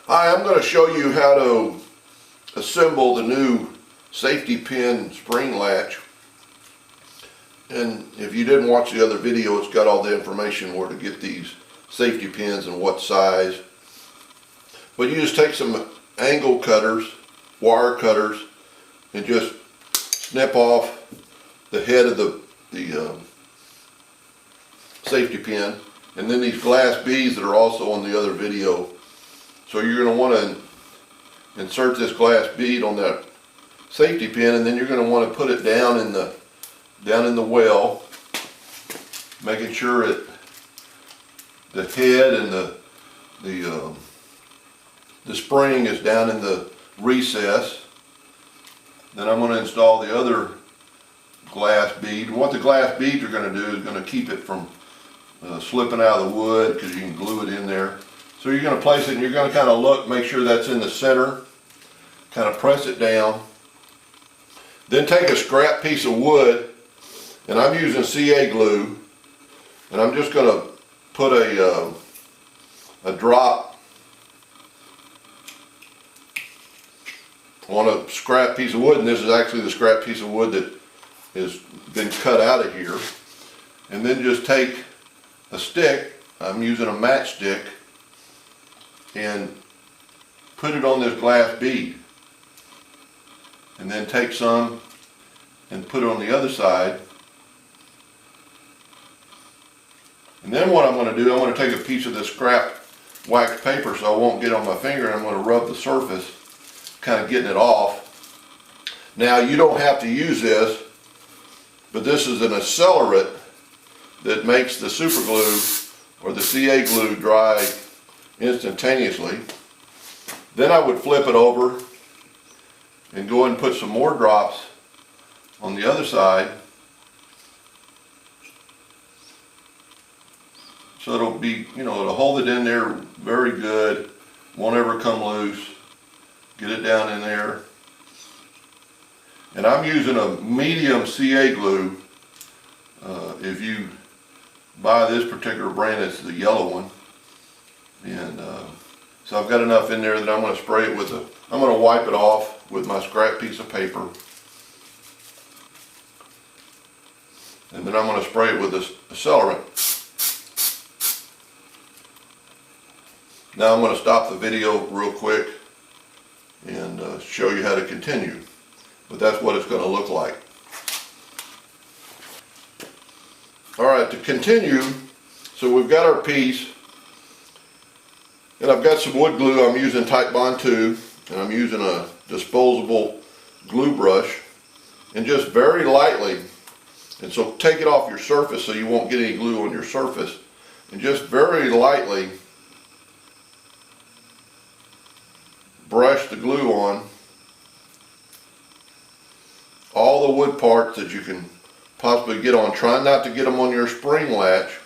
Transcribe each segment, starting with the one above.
Hi, I'm going to show you how to assemble the new safety pin spring latch. And if you didn't watch the other video, it's got all the information where to get these safety pins and what size. But you just take some angle cutters, wire cutters, and just snip off the head of the safety pin, and then these glass beads that are also on the other video. So you're going to want to insert this glass bead on that safety pin, and then you're going to want to put it down in the well, making sure the head and the spring is down in the recess. Then I'm going to install the other glass bead. And what the glass beads are going to do is going to keep it from slipping out of the wood, because you can glue it in there. So you're going to place it, and you're going to kind of look, make sure that's in the center, kind of press it down. Then take a scrap piece of wood, and I'm using CA glue, and I'm just going to put a drop on a scrap piece of wood, and this is actually the scrap piece of wood that has been cut out of here. And then just take a stick, I'm using a matchstick, and put it on this glass bead. And then take some and put it on the other side. And then what I'm going to do, I'm going to take a piece of this scrap wax paper so I won't get on my finger, and I'm going to rub the surface, kind of getting it off. Now you don't have to use this, but this is an accelerant that makes the super glue or the CA glue dry instantaneously. Then I would flip it over and go and put some more drops on the other side, so it'll be, it'll hold it in there very good, won't ever come loose. Get it down in there. And I'm using a medium CA glue. If you buy this particular brand, it's the yellow one. And so I've got enough in there that I'm going to spray it with I'm going to wipe it off with my scrap piece of paper. And then I'm going to spray it with this accelerant. Now I'm going to stop the video real quick and show you how to continue. But that's what it's going to look like. Alright, to continue, so we've got our piece, and I've got some wood glue. I'm using Type Bond 2, and I'm using a disposable glue brush, and just very lightly, and so take it off your surface so you won't get any glue on your surface, and just very lightly brush the glue on all the wood parts that you can possibly get on. Try not to get them on your spring latch.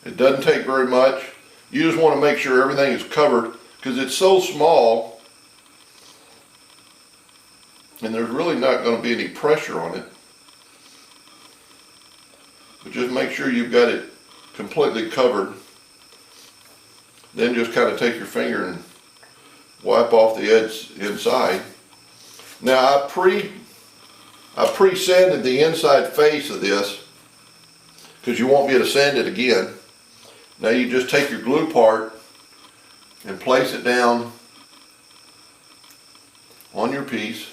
It doesn't take very much. You just want to make sure everything is covered, because it's so small and there's really not going to be any pressure on it. But just make sure you've got it completely covered. Then just kind of take your finger and wipe off the edge inside. Now I pre-sanded the inside face of this, because you won't be able to sand it again. Now you just take your glue part and place it down on your piece.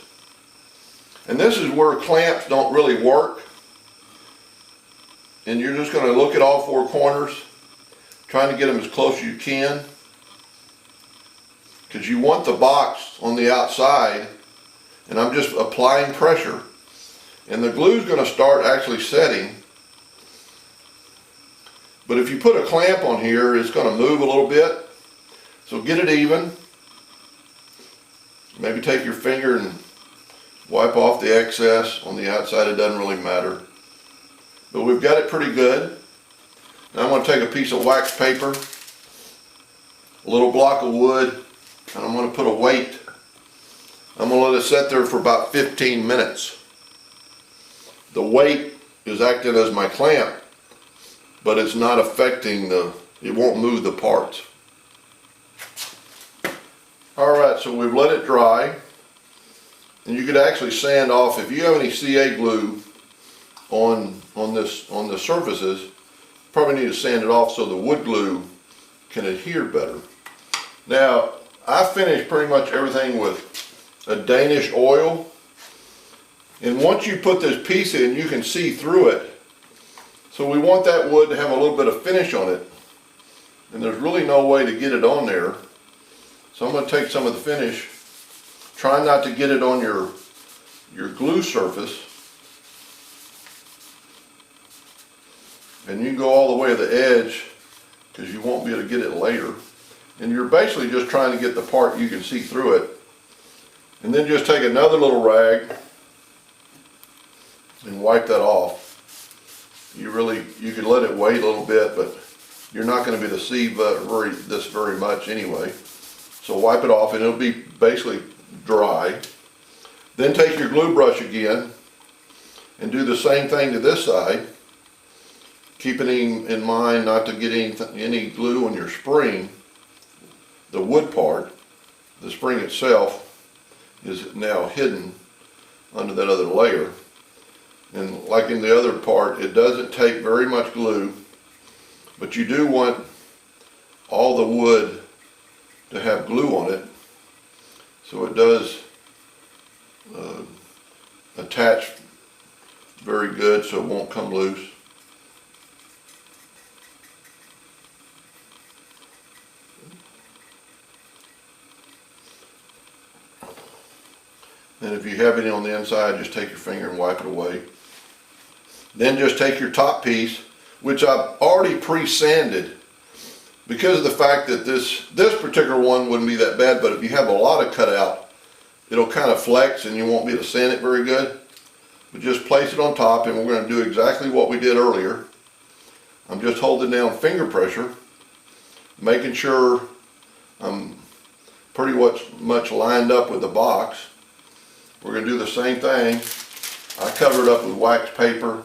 And this is where clamps don't really work. And you're just going to look at all four corners, trying to get them as close as you can, because you want the box on the outside, and I'm just applying pressure, and the glue is going to start actually setting. But if you put a clamp on here, it's going to move a little bit, so get it even. Maybe take your finger and wipe off the excess on the outside. It doesn't really matter, but we've got it pretty good. Now I'm going to take a piece of wax paper, a little block of wood, and I'm going to put a weight. I'm going to let it sit there for about 15 minutes. The weight is acting as my clamp, but it's not affecting it won't move the parts. Alright, so we've let it dry, and you could actually sand off, if you have any CA glue on the surfaces, probably need to sand it off so the wood glue can adhere better. Now, I finished pretty much everything with a Danish oil, and once you put this piece in, you can see through it. So we want that wood to have a little bit of finish on it, and there's really no way to get it on there. So I'm going to take some of the finish, try not to get it on your glue surface, and you can go all the way to the edge because you won't be able to get it later. And you're basically just trying to get the part you can see through it. And then just take another little rag and wipe that off. You could let it wait a little bit, but you're not going to be able to see this very much anyway. So wipe it off and it'll be basically dry. Then take your glue brush again and do the same thing to this side, keeping in mind not to get any glue on your spring. The wood part, the spring itself, is now hidden under that other layer. And like in the other part, it doesn't take very much glue, but you do want all the wood to have glue on it, so it does attach very good, so it won't come loose. And if you have any on the inside, just take your finger and wipe it away. Then just take your top piece, which I've already pre-sanded, because of the fact that this particular one wouldn't be that bad, but if you have a lot of cutout, it'll kind of flex and you won't be able to sand it very good. But just place it on top, and we're going to do exactly what we did earlier. I'm just holding down finger pressure, making sure I'm pretty much lined up with the box. We're going to do the same thing. I cover it up with wax paper,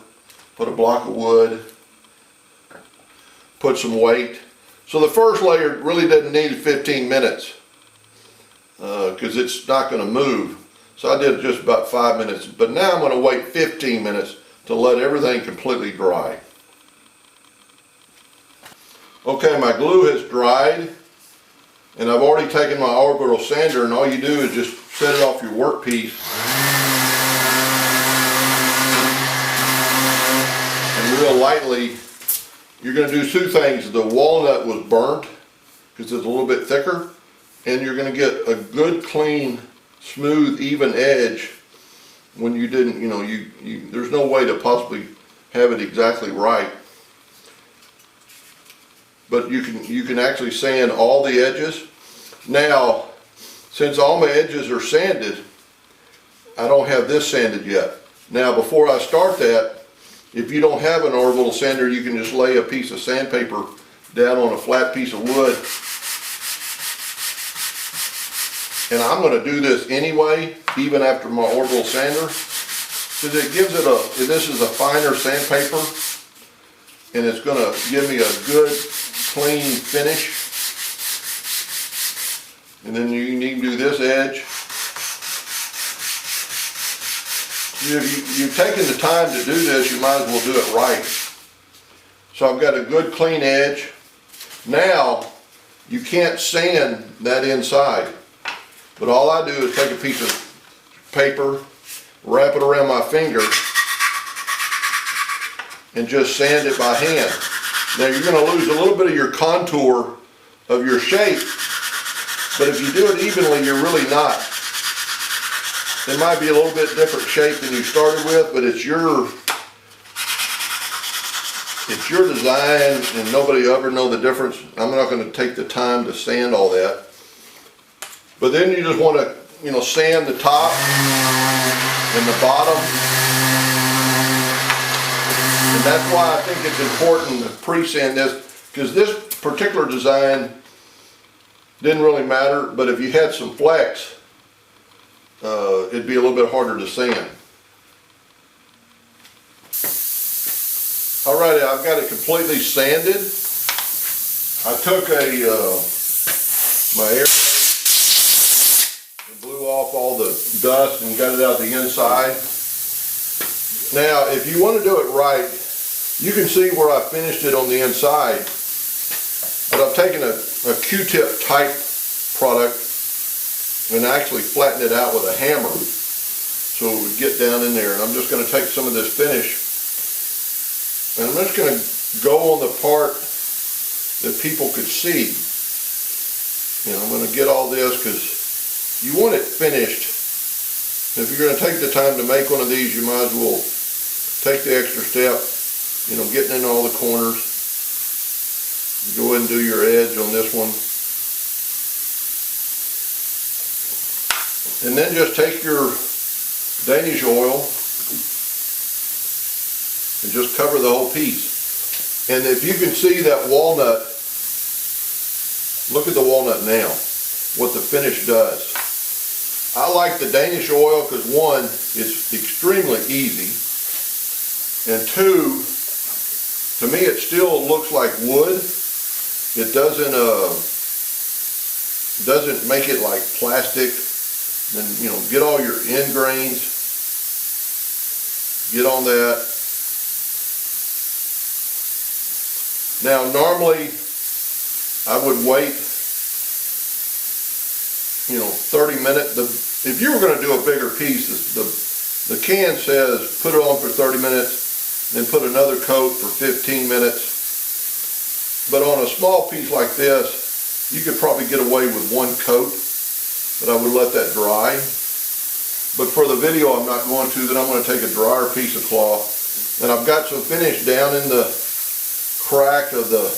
put a block of wood, put some weight. So the first layer really doesn't need 15 minutes because it's not going to move. So I did just about 5 minutes, but now I'm going to wait 15 minutes to let everything completely dry. Okay, my glue has dried, and I've already taken my orbital sander, and all you do is just set it off your workpiece and real lightly. You're going to do two things. The walnut was burnt because it's a little bit thicker, and you're going to get a good, clean, smooth, even edge when you didn't, there's no way to possibly have it exactly right. But you can actually sand all the edges. Now, since all my edges are sanded, I don't have this sanded yet. Now, before I start that, if you don't have an orbital sander, you can just lay a piece of sandpaper down on a flat piece of wood. And I'm going to do this anyway, even after my orbital sander, because it gives it this is a finer sandpaper, and it's going to give me a good, clean finish. And then you can do this edge. You've taken the time to do this, you might as well do it right. So I've got a good clean edge. Now, you can't sand that inside, but all I do is take a piece of paper, wrap it around my finger, and just sand it by hand. Now you're going to lose a little bit of your contour of your shape, but if you do it evenly, you're really not. It might be a little bit different shape than you started with, but it's your design, and nobody will ever know the difference. I'm not going to take the time to sand all that. But then you just want to, sand the top and the bottom. And that's why I think it's important to pre-sand this, because this particular design didn't really matter, but if you had some flex, it'd be a little bit harder to sand. Alright, I've got it completely sanded. I took my air and blew off all the dust and got it out the inside. Now, if you want to do it right, you can see where I finished it on the inside. But I've taken a Q-tip type product and actually flattened it out with a hammer so it would get down in there. And I'm just going to take some of this finish and I'm just going to go on the part that people could see. You know, I'm going to get all this because you want it finished. If you're going to take the time to make one of these, you might as well take the extra step, you know, getting in all the corners. Go ahead and do your edge on this one. And then just take your Danish oil and just cover the whole piece. And if you can see that walnut, look at the walnut now, what the finish does. I like the Danish oil because one, it's extremely easy, and two, to me it still looks like wood. It doesn't make it like plastic. Then, you know, get all your end grains, get on that. Now normally I would wait, you know, 30 minutes. If you were going to do a bigger piece, the can says put it on for 30 minutes, then put another coat for 15 minutes. But on a small piece like this, you could probably get away with one coat, but I would let that dry. But for the video, I'm not going to. Then I'm going to take a drier piece of cloth, and I've got some finish down in the crack of the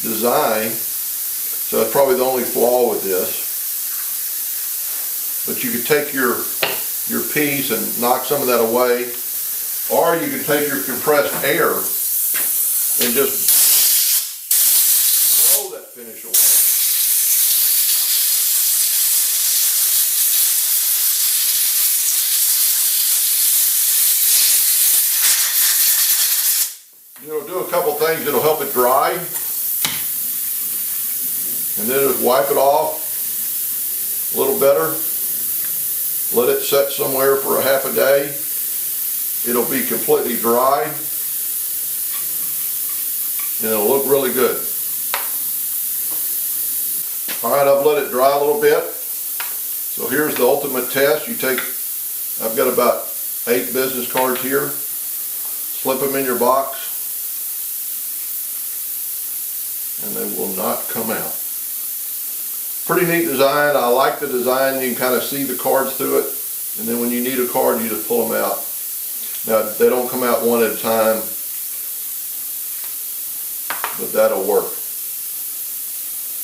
design, so that's probably the only flaw with this. But you could take your piece and knock some of that away, or you could take your compressed air and just blow that finish away. You know, do a couple things that'll help it dry, and then just wipe it off a little better. Let it set somewhere for a half a day. It'll be completely dry, and it'll look really good. All right, I've let it dry a little bit. So here's the ultimate test. I've got about 8 business cards here. Slip them in your box, and they will not come out. Pretty neat design. I like the design. You can kind of see the cards through it, and then when you need a card, you just pull them out. Now, they don't come out one at a time, but that'll work.